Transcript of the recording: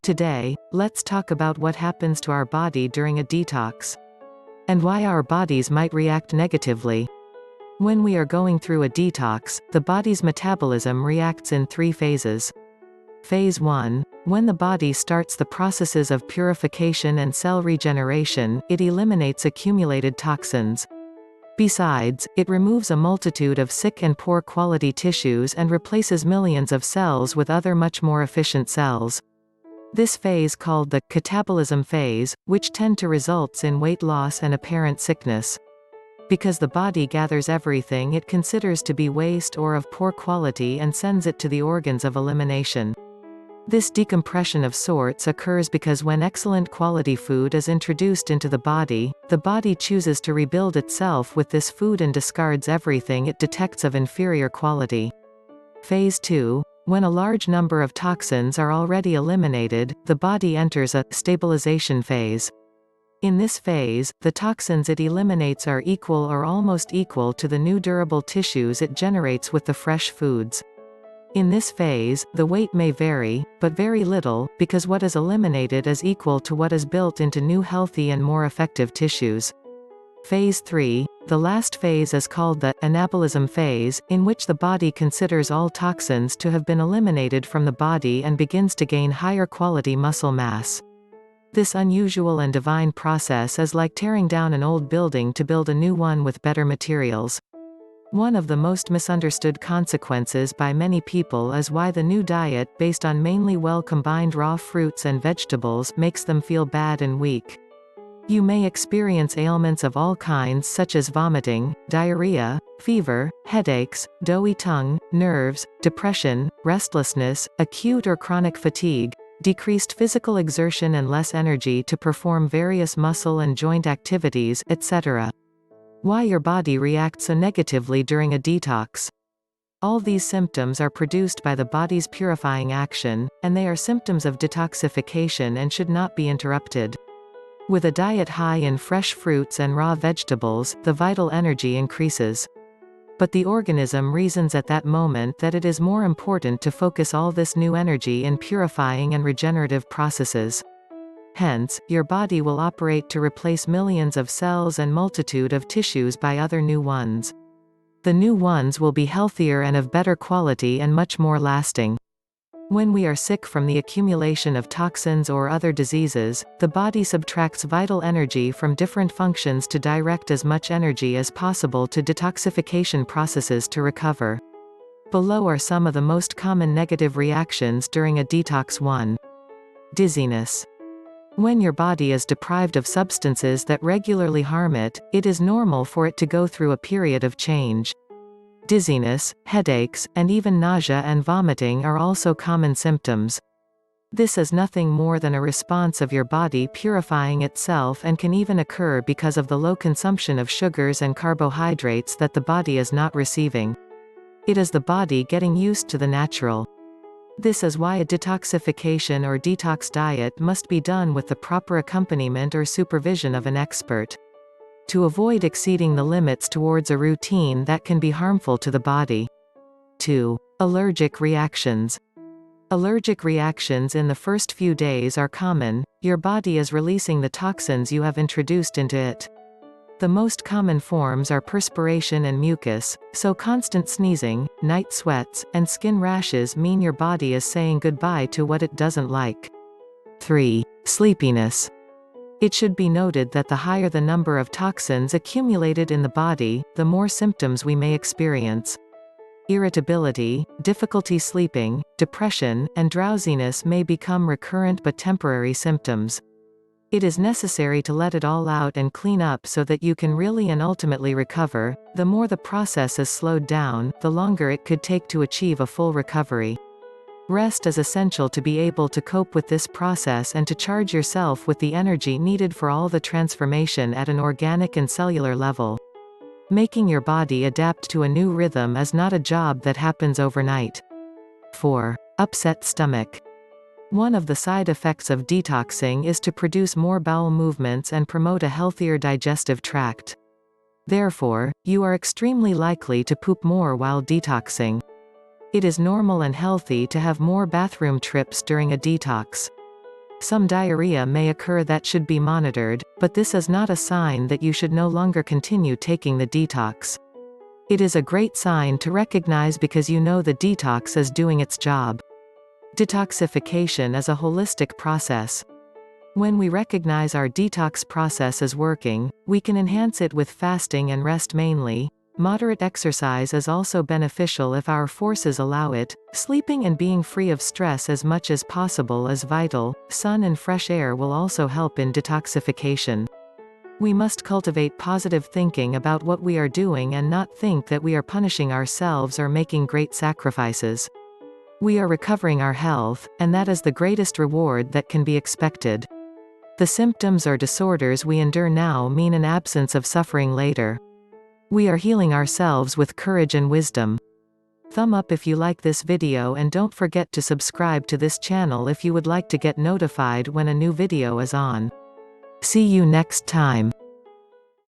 Today, let's talk about what happens to our body during a detox, and why our bodies might react negatively. When we are going through a detox, the body's metabolism reacts in 3 phases. Phase 1. When the body starts the processes of purification and cell regeneration, it eliminates accumulated toxins. Besides, it removes a multitude of sick and poor quality tissues and replaces millions of cells with other much more efficient cells. This phase, called the catabolism phase, which tend to results in weight loss and apparent sickness. Because the body gathers everything it considers to be waste or of poor quality and sends it to the organs of elimination. This decompression of sorts occurs because when excellent quality food is introduced into the body chooses to rebuild itself with this food and discards everything it detects of inferior quality. Phase 2. When a large number of toxins are already eliminated, the body enters a stabilization phase. In this phase, the toxins it eliminates are equal or almost equal to the new durable tissues it generates with the fresh foods. In this phase, the weight may vary, but very little, because what is eliminated is equal to what is built into new healthy and more effective tissues. Phase 3, the last phase, is called the anabolism phase, in which the body considers all toxins to have been eliminated from the body and begins to gain higher quality muscle mass. This unusual and divine process is like tearing down an old building to build a new one with better materials. One of the most misunderstood consequences by many people is why the new diet, based on mainly well-combined raw fruits and vegetables, makes them feel bad and weak. You may experience ailments of all kinds such as vomiting, diarrhea, fever, headaches, doughy tongue, nerves, depression, restlessness, acute or chronic fatigue, decreased physical exertion and less energy to perform various muscle and joint activities, etc. Why your body reacts so negatively during a detox. All these symptoms are produced by the body's purifying action, and they are symptoms of detoxification and should not be interrupted. With a diet high in fresh fruits and raw vegetables, the vital energy increases. But the organism reasons at that moment that it is more important to focus all this new energy in purifying and regenerative processes. Hence, your body will operate to replace millions of cells and multitude of tissues by other new ones. The new ones will be healthier and of better quality and much more lasting. When we are sick from the accumulation of toxins or other diseases, the body subtracts vital energy from different functions to direct as much energy as possible to detoxification processes to recover. Below are some of the most common negative reactions during a detox. 1. Dizziness. When your body is deprived of substances that regularly harm it, it is normal for it to go through a period of change. Dizziness, headaches, and even nausea and vomiting are also common symptoms. This is nothing more than a response of your body purifying itself and can even occur because of the low consumption of sugars and carbohydrates that the body is not receiving. It is the body getting used to the natural. This is why a detoxification or detox diet must be done with the proper accompaniment or supervision of an expert. To avoid exceeding the limits towards a routine that can be harmful to the body. 2. Allergic reactions. Allergic reactions in the first few days are common. Your body is releasing the toxins you have introduced into it. The most common forms are perspiration and mucus, so constant sneezing, night sweats, and skin rashes mean your body is saying goodbye to what it doesn't like. 3. Sleepiness. It should be noted that the higher the number of toxins accumulated in the body, the more symptoms we may experience. Irritability, difficulty sleeping, depression, and drowsiness may become recurrent but temporary symptoms. It is necessary to let it all out and clean up so that you can really and ultimately recover. The more the process is slowed down, the longer it could take to achieve a full recovery. Rest is essential to be able to cope with this process and to charge yourself with the energy needed for all the transformation at an organic and cellular level. Making your body adapt to a new rhythm is not a job that happens overnight. 4. Upset stomach. One of the side effects of detoxing is to produce more bowel movements and promote a healthier digestive tract. Therefore, you are extremely likely to poop more while detoxing. It is normal and healthy to have more bathroom trips during a detox. Some diarrhea may occur that should be monitored, but this is not a sign that you should no longer continue taking the detox. It is a great sign to recognize because you know the detox is doing its job. Detoxification is a holistic process. When we recognize our detox process is working, we can enhance it with fasting and rest mainly. Moderate exercise is also beneficial if our forces allow it. Sleeping and being free of stress as much as possible is vital. Sun and fresh air will also help in detoxification. We must cultivate positive thinking about what we are doing and not think that we are punishing ourselves or making great sacrifices. We are recovering our health, and that is the greatest reward that can be expected. The symptoms or disorders we endure now mean an absence of suffering later. We are healing ourselves with courage and wisdom. Thumb up if you like this video and don't forget to subscribe to this channel if you would like to get notified when a new video is on. See you next time.